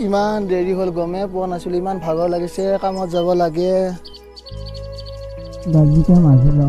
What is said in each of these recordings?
ইমান দেৰি হ'ল গমে পোৱা নাছিলোঁ ইমান ভাগৰ লাগিছে কামত যাব লাগে দাজিকে মাজি ল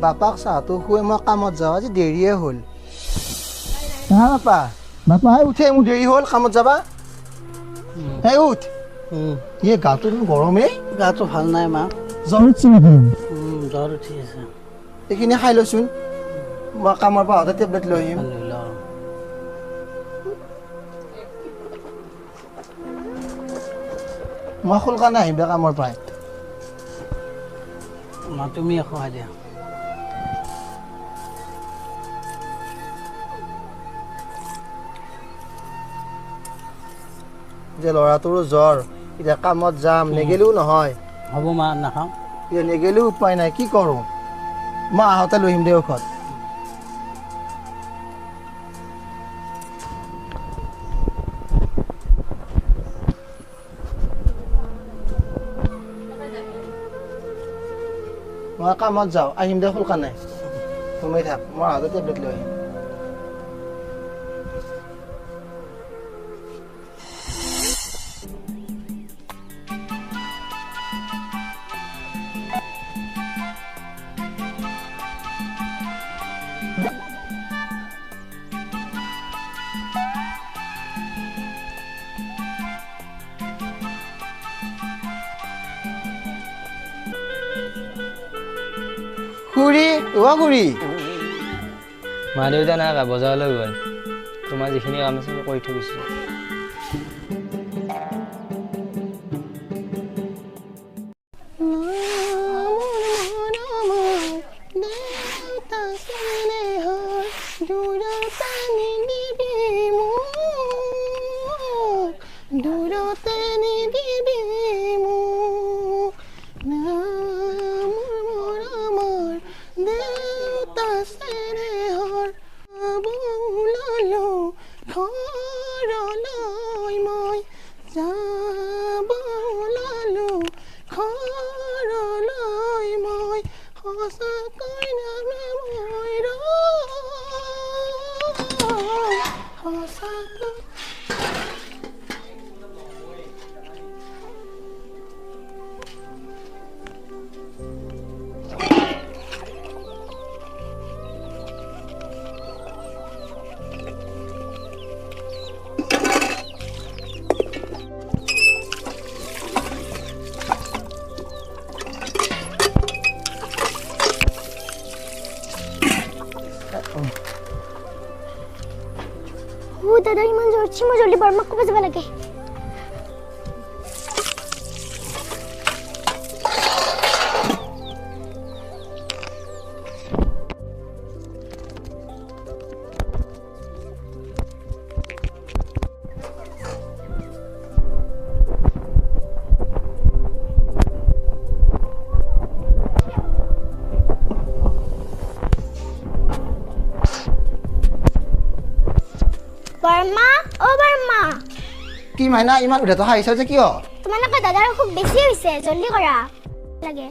বাপাক চাহটো খুৱাই মই কামত যাওঁ আজি দেৰিয়ে হ'ল হা বাপা বাপা উঠে মোৰ দেৰি হ'ল কামত যাবা এই উঠ এই গাটো গৰমেই গাটো ভাল নাই মা জ্বৰ উঠিছে নেকি জ্বৰ উঠি আছে এইখিনি খাই লৈচোন মই কামৰ পৰা আহোঁতে টেবলেট লৈ আহিম মই সোনকালে আহিম দে কামৰ পৰাই মা তুমি খুৱাই দিয়া যে ল'ৰাটোৰো জ্বৰ এতিয়া কামত যাম নেগেলেও নহয় হ'ব মা নাখাওঁ এতিয়া নেগেলেও উপায় নাই কি কৰোঁ মই আহোঁতে লৈ আহিম দে ঔষধ মই কামত যাওঁ আহিম দে সোনকালে তুমি থাক মই আহোঁতে টেবলেট লৈ আহিম খুৰী অ' খুৰী মা দেউতা নাই বজাৰলৈ গ'ল তোমাৰ যিখিনি কাম আছে কৰি থৈ গৈছোঁ দাদা ইমান জোৰ মই জলদি বৰমাক ক'ব যাব লাগে বৰমা ও বৰমা কি মাইনা ইমান উধাটো হাঁহিছ যে কিয় তোমালোকৰ দাদাৰ খুব বেছি হৈছে জলদি কৰা লাগে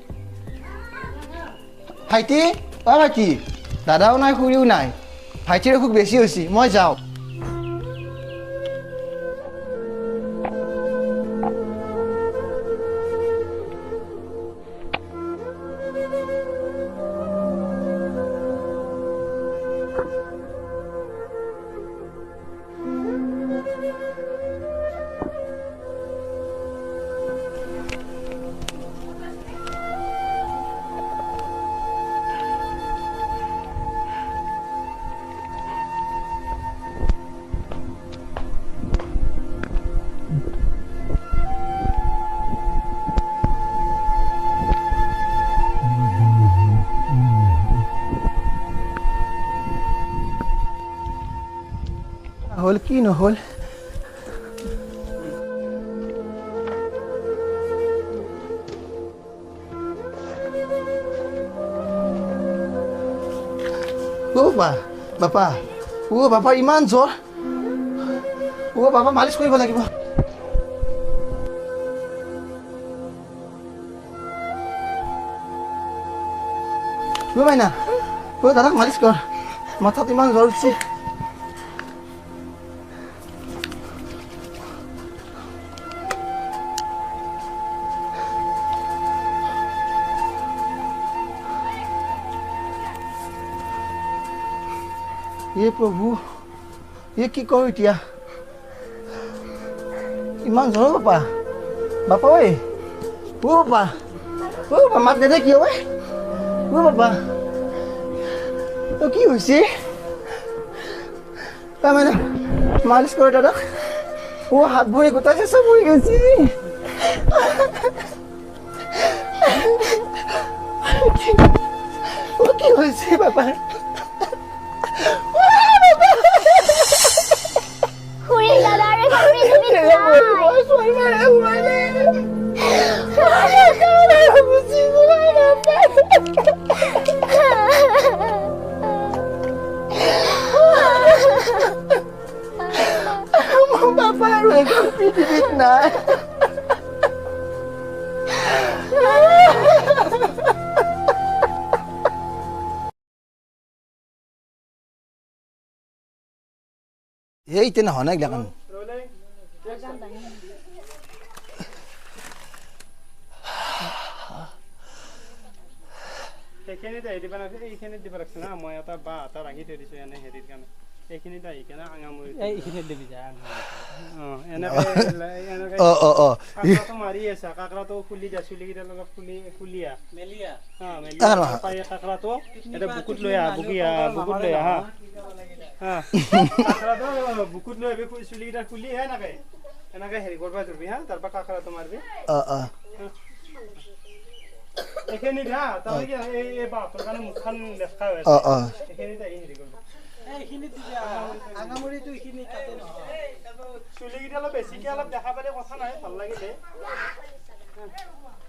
ভাইটি অ' ভাইটি দাদাও নাই খুৰীও নাই ভাইটিৰ অসুখ বেছি হৈছে মই যাওঁ হ'ল কি নহ'ল বাপা বাপা ইমান জ্বৰ বাপা মালিচ কৰিব লাগিব মাইনা দাদাক মালিচ কৰ মাথাত ইমান জ্বৰ উঠিছে প্ৰভু কি কৰো এতিয়া ইমান জ্বৰ বাপা বাপা ঐ বাপা মাত নেদে কিয় বাপা কি হৈছে মানে মালিচ কৰে দাদাক হাত ভৰি গোটাই চেঁচা পৰি গৈছে কি হৈছে বাপা বাপা আৰু এখন পৃথিৱীত নাই এইতে নহয় না এইগিলাখান এইখিনিতে হেৰি দিবা লাগিছিল এইখিনিত দিব লাগিছিল না মই এটা বা এটা ৰাঙি থৈ দিছোঁ এনে হেৰিৰ কাৰণে এইখিনিত আহি কেনে আঙামুৰি এইখিনিত দিবি যা কাকৰাটো মাৰি আছা কাকৰাটো খুলি যা চুলিকেইডাল অলপ খুলিয়া মেলিয়া কাকৰাটো এটা বুকুত লৈ আহা বুকুত লৈ আহা কাকৰাটো বুকুত লৈ আহিবি চুলিকেইটা খুলি এনেকে হেৰি কৰিব ধৰিবি হা তাৰপৰা কাকৰাটো মাৰিবি এইখিনিত হা তাৰমানে কি এই বাপৰ কাৰণে মুখখন দেখা হৈ আছে এইখিনিত আহি হেৰি কৰিব চুলিকেইটা অলপ বেছিকে অলপ দেখা পালে কথা নাই ভাল লাগিলে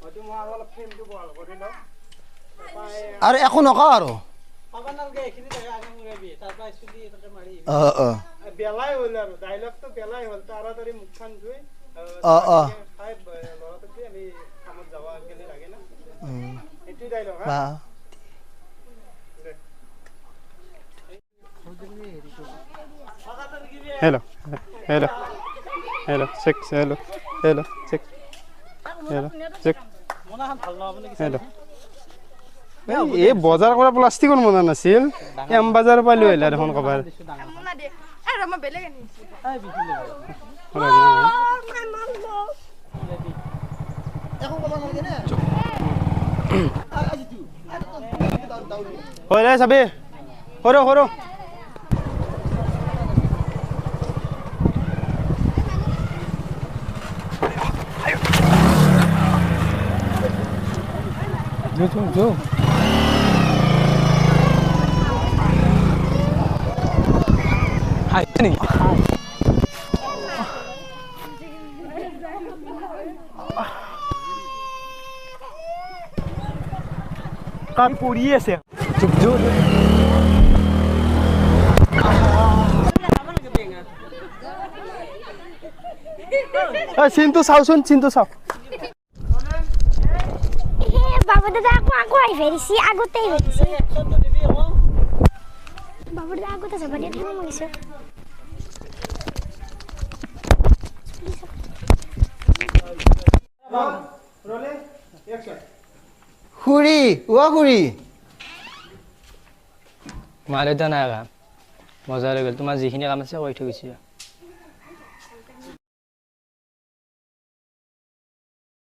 হয়তো মই অলপ ফ্ৰেমটো বহাল কৰি লওঁ আৰু একো নকওঁ আৰু বেলাই হ'ল আৰু ডাইলগটো বেলাই হ'ল তাড়াতাড়ি মুখখন ধুই খাই ল'ৰাটোক দি আমি কামত যাব আজিকালি লাগে না এইটোৱে ডাইলগ হা Hello. Check. Hello. Check. Hello. এই বজাৰ কৰা প্লাষ্টিকৰ মনা নাছিল এম বাজাৰ পাই লৈ আহিলা দেখোন কবাৰ হৈ ৰে চাবি সৰু Jo. Hai ni. কাম পৰি আছে Jom. চিনটো চাও বাবু দাদা আকৌ আহি ফেৰিছি আগতেই ফেৰিছি বাবু দাদা আগতে যাব দিয়া তুমি মগিছো খুৰী খুৰী মা দেউতা নাই কাম বজাৰলৈ গ'ল তোমাৰ যিখিনি কাম আছে কৰি থৈ গৈছে